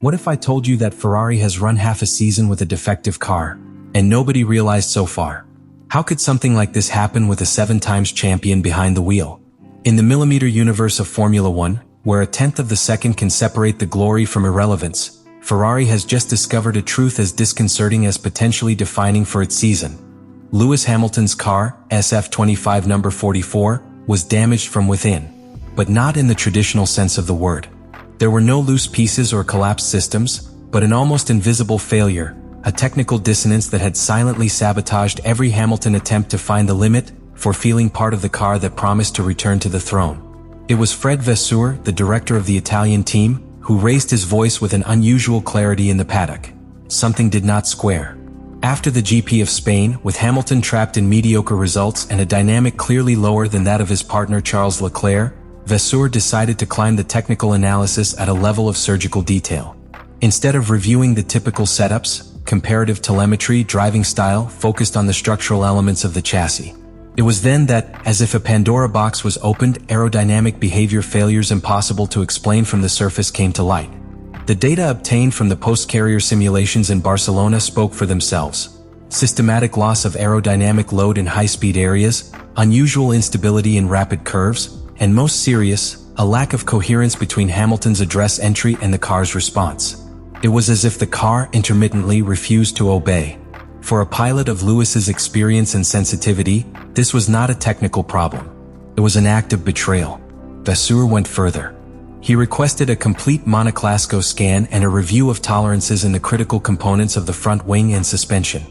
What if I told you that Ferrari has run half a season with a defective car, and nobody realized so far? How could something like this happen with a 7-time champion behind the wheel? In the millimeter universe of Formula One, where a tenth of the second can separate the glory from irrelevance, Ferrari has just discovered a truth as disconcerting as potentially defining for its season. Lewis Hamilton's car, SF25 number 44, was damaged from within, but not in the traditional sense of the word. There were no loose pieces or collapsed systems, but an almost invisible failure, a technical dissonance that had silently sabotaged every Hamilton attempt to find the limit for feeling part of the car that promised to return to the throne. It was Fred Vasseur, the director of the Italian team, who raised his voice with an unusual clarity in the paddock. Something did not square. After the GP of Spain, with Hamilton trapped in mediocre results and a dynamic clearly lower than that of his partner Charles Leclerc, Vasseur decided to climb the technical analysis at a level of surgical detail. Instead of reviewing the typical setups, comparative telemetry, driving style focused on the structural elements of the chassis. It was then that, as if a Pandora box was opened, aerodynamic behavior failures impossible to explain from the surface came to light. The data obtained from the post-carrier simulations in Barcelona spoke for themselves. Systematic loss of aerodynamic load in high-speed areas, unusual instability in rapid curves, and most serious, a lack of coherence between Hamilton's address entry and the car's response. It was as if the car intermittently refused to obey. For a pilot of Lewis's experience and sensitivity, this was not a technical problem. It was an act of betrayal. Vasseur went further. He requested a complete monoclassico scan and a review of tolerances in the critical components of the front wing and suspension.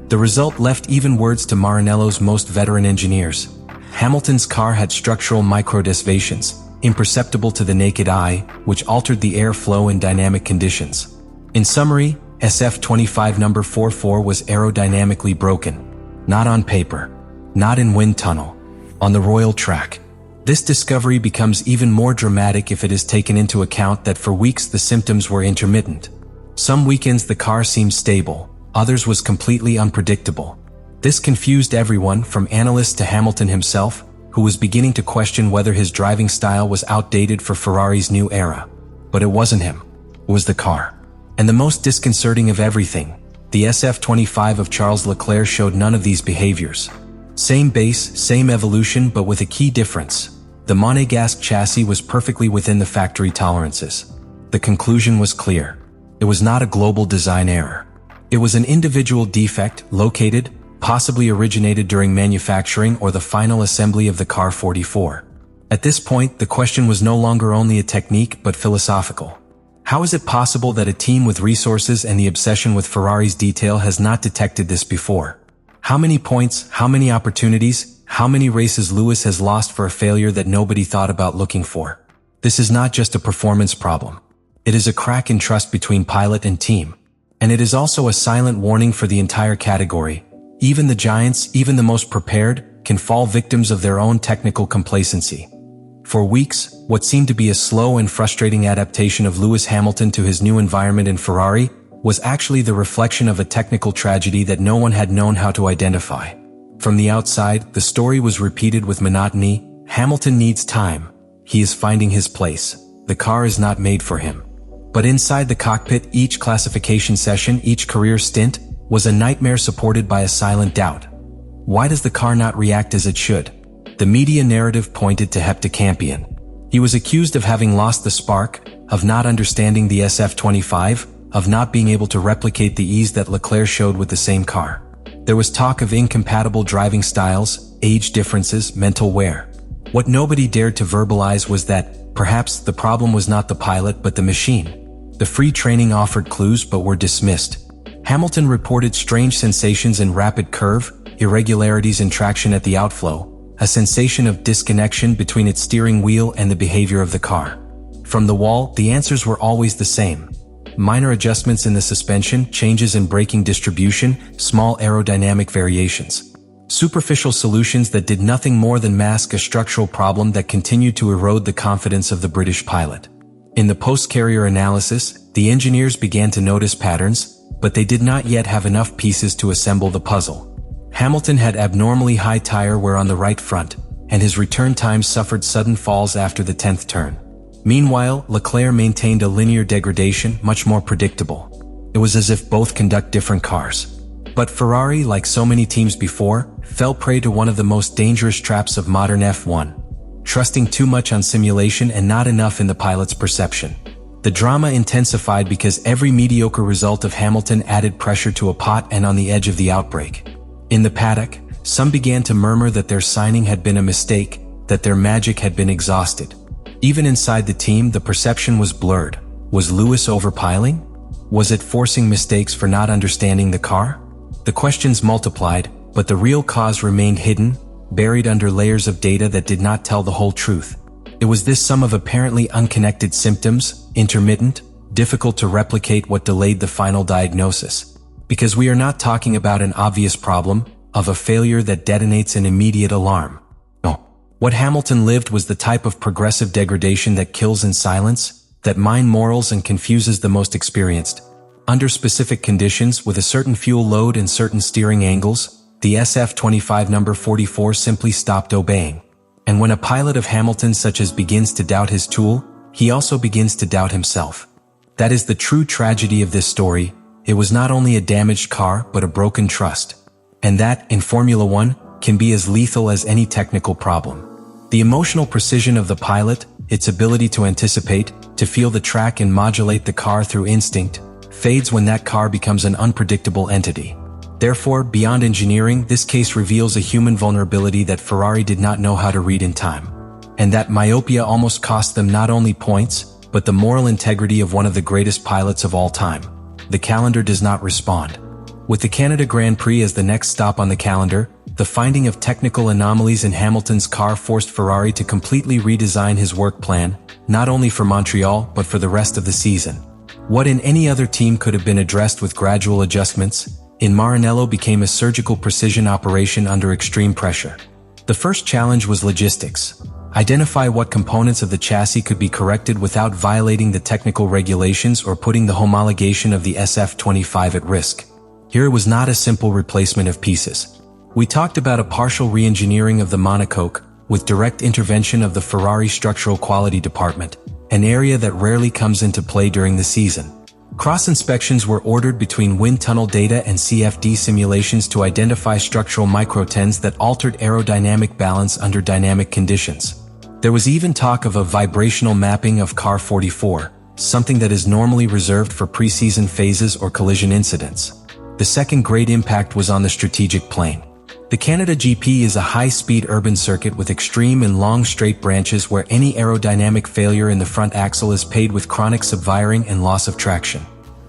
The result left even words to Maranello's most veteran engineers. Hamilton's car had structural microdesviations, imperceptible to the naked eye, which altered the airflow in dynamic conditions. In summary, SF25 number 44 was aerodynamically broken. Not on paper. Not in wind tunnel. On the royal track. This discovery becomes even more dramatic if it is taken into account that for weeks the symptoms were intermittent. Some weekends the car seemed stable, others was completely unpredictable. This confused everyone from analysts to Hamilton himself, who was beginning to question whether his driving style was outdated for Ferrari's new era. But it wasn't him. It was the car. And the most disconcerting of everything, the SF25 of Charles Leclerc showed none of these behaviors. Same base, same evolution, but with a key difference. The monegasque chassis was perfectly within the factory tolerances. The conclusion was clear. It was not a global design error. It was an individual defect, located, possibly originated during manufacturing or the final assembly of the car 44. At this point, the question was no longer only a technique but philosophical. How is it possible that a team with resources and the obsession with Ferrari's detail has not detected this before? How many points, how many opportunities, how many races Lewis has lost for a failure that nobody thought about looking for? This is not just a performance problem. It is a crack in trust between pilot and team. And it is also a silent warning for the entire category. Even the giants, even the most prepared, can fall victims of their own technical complacency. For weeks, what seemed to be a slow and frustrating adaptation of Lewis Hamilton to his new environment in Ferrari was actually the reflection of a technical tragedy that no one had known how to identify. From the outside, the story was repeated with monotony. Hamilton needs time. He is finding his place. The car is not made for him. But inside the cockpit, each classification session, each career stint, was a nightmare supported by a silent doubt. Why does the car not react as it should? The media narrative pointed to Heptacampion. He was accused of having lost the spark, of not understanding the SF25, of not being able to replicate the ease that Leclerc showed with the same car. There was talk of incompatible driving styles, age differences, mental wear. What nobody dared to verbalize was that, perhaps, the problem was not the pilot but the machine. The free training offered clues but were dismissed. Hamilton reported strange sensations in rapid curve, irregularities in traction at the outflow, a sensation of disconnection between its steering wheel and the behavior of the car. From the wall, the answers were always the same. Minor adjustments in the suspension, changes in braking distribution, small aerodynamic variations. Superficial solutions that did nothing more than mask a structural problem that continued to erode the confidence of the British pilot. In the post-carrier analysis, the engineers began to notice patterns, but they did not yet have enough pieces to assemble the puzzle. Hamilton had abnormally high tire wear on the right front, and his return time suffered sudden falls after the 10th turn. Meanwhile, Leclerc maintained a linear degradation, much more predictable. It was as if both conduct different cars. But Ferrari, like so many teams before, fell prey to one of the most dangerous traps of modern F1. Trusting too much on simulation and not enough in the pilot's perception. The drama intensified because every mediocre result of Hamilton added pressure to a pot and on the edge of the outbreak. In the paddock, some began to murmur that their signing had been a mistake, that their magic had been exhausted. Even inside the team, the perception was blurred. Was Lewis overpiling? Was it forcing mistakes for not understanding the car? The questions multiplied, but the real cause remained hidden, buried under layers of data that did not tell the whole truth. It was this sum of apparently unconnected symptoms, intermittent, difficult to replicate, what delayed the final diagnosis. Because we are not talking about an obvious problem, of a failure that detonates an immediate alarm. No. What Hamilton lived was the type of progressive degradation that kills in silence, that mines morals and confuses the most experienced. Under specific conditions, with a certain fuel load and certain steering angles, the SF25 number 44 simply stopped obeying. And when a pilot of Hamilton such as begins to doubt his tool, he also begins to doubt himself. That is the true tragedy of this story. It was not only a damaged car, but a broken trust. And that, in Formula One, can be as lethal as any technical problem. The emotional precision of the pilot, its ability to anticipate, to feel the track and modulate the car through instinct, fades when that car becomes an unpredictable entity. Therefore, beyond engineering, this case reveals a human vulnerability that Ferrari did not know how to read in time. And that myopia almost cost them not only points, but the moral integrity of one of the greatest pilots of all time. The calendar does not respond. With the Canada Grand Prix as the next stop on the calendar, the finding of technical anomalies in Hamilton's car forced Ferrari to completely redesign his work plan, not only for Montreal but for the rest of the season. What in any other team could have been addressed with gradual adjustments, in Maranello became a surgical precision operation under extreme pressure. The first challenge was logistics. Identify what components of the chassis could be corrected without violating the technical regulations or putting the homologation of the SF25 at risk. Here it was not a simple replacement of pieces. We talked about a partial re-engineering of the monocoque, with direct intervention of the Ferrari Structural Quality Department, an area that rarely comes into play during the season. Cross-inspections were ordered between wind tunnel data and CFD simulations to identify structural microtends that altered aerodynamic balance under dynamic conditions. There was even talk of a vibrational mapping of Car 44, something that is normally reserved for pre-season phases or collision incidents. The second great impact was on the strategic plane. The Canada GP is a high-speed urban circuit with extreme and long straight branches where any aerodynamic failure in the front axle is paid with chronic subwiring and loss of traction.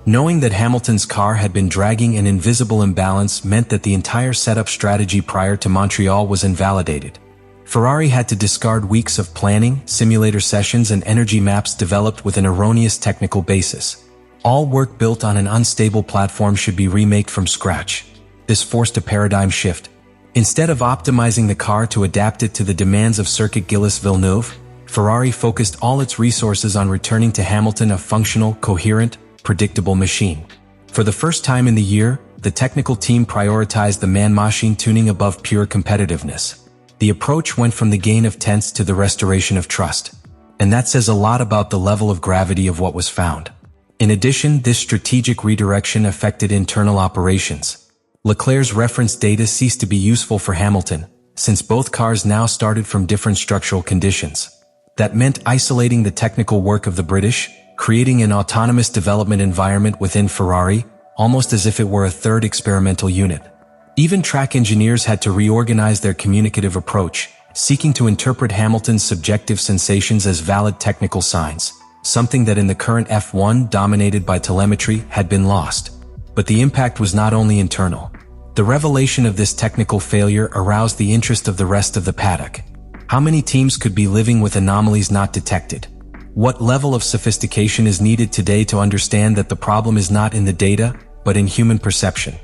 Knowing that Hamilton's car had been dragging an invisible imbalance meant that the entire setup strategy prior to Montreal was invalidated. Ferrari had to discard weeks of planning, simulator sessions and energy maps developed with an erroneous technical basis. All work built on an unstable platform should be remade from scratch. This forced a paradigm shift. Instead of optimizing the car to adapt it to the demands of Circuit Gilles Villeneuve, Ferrari focused all its resources on returning to Hamilton a functional, coherent, predictable machine. For the first time in the year, the technical team prioritized the man-machine tuning above pure competitiveness. The approach went from the gain of tenths to the restoration of trust. And that says a lot about the level of gravity of what was found. In addition, this strategic redirection affected internal operations. Leclerc's reference data ceased to be useful for Hamilton, since both cars now started from different structural conditions. That meant isolating the technical work of the British, creating an autonomous development environment within Ferrari, almost as if it were a third experimental unit. Even track engineers had to reorganize their communicative approach, seeking to interpret Hamilton's subjective sensations as valid technical signs, something that in the current F1 dominated by telemetry had been lost. But the impact was not only internal. The revelation of this technical failure aroused the interest of the rest of the paddock. How many teams could be living with anomalies not detected? What level of sophistication is needed today to understand that the problem is not in the data, but in human perception?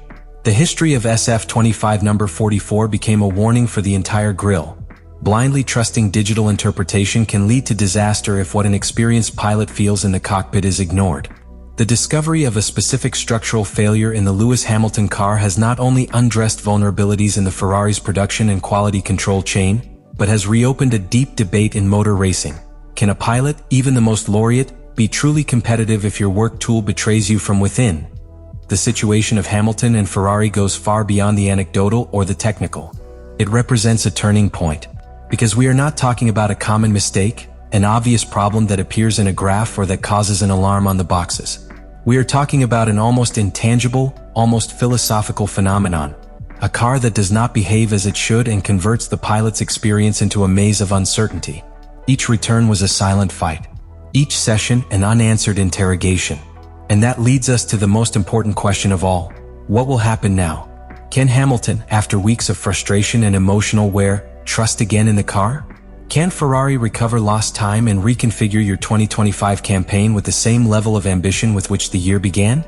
The history of SF25 number 44 became a warning for the entire grille. Blindly trusting digital interpretation can lead to disaster if what an experienced pilot feels in the cockpit is ignored. The discovery of a specific structural failure in the Lewis Hamilton car has not only undressed vulnerabilities in the Ferrari's production and quality control chain, but has reopened a deep debate in motor racing. Can a pilot, even the most laureate, be truly competitive if your work tool betrays you from within? The situation of Hamilton and Ferrari goes far beyond the anecdotal or the technical. It represents a turning point, because we are not talking about a common mistake, an obvious problem that appears in a graph or that causes an alarm on the boxes. We are talking about an almost intangible, almost philosophical phenomenon. A car that does not behave as it should and converts the pilot's experience into a maze of uncertainty. Each return was a silent fight. Each session an unanswered interrogation. And that leads us to the most important question of all. What will happen now? Can Hamilton, after weeks of frustration and emotional wear, trust again in the car? Can Ferrari recover lost time and reconfigure your 2025 campaign with the same level of ambition with which the year began?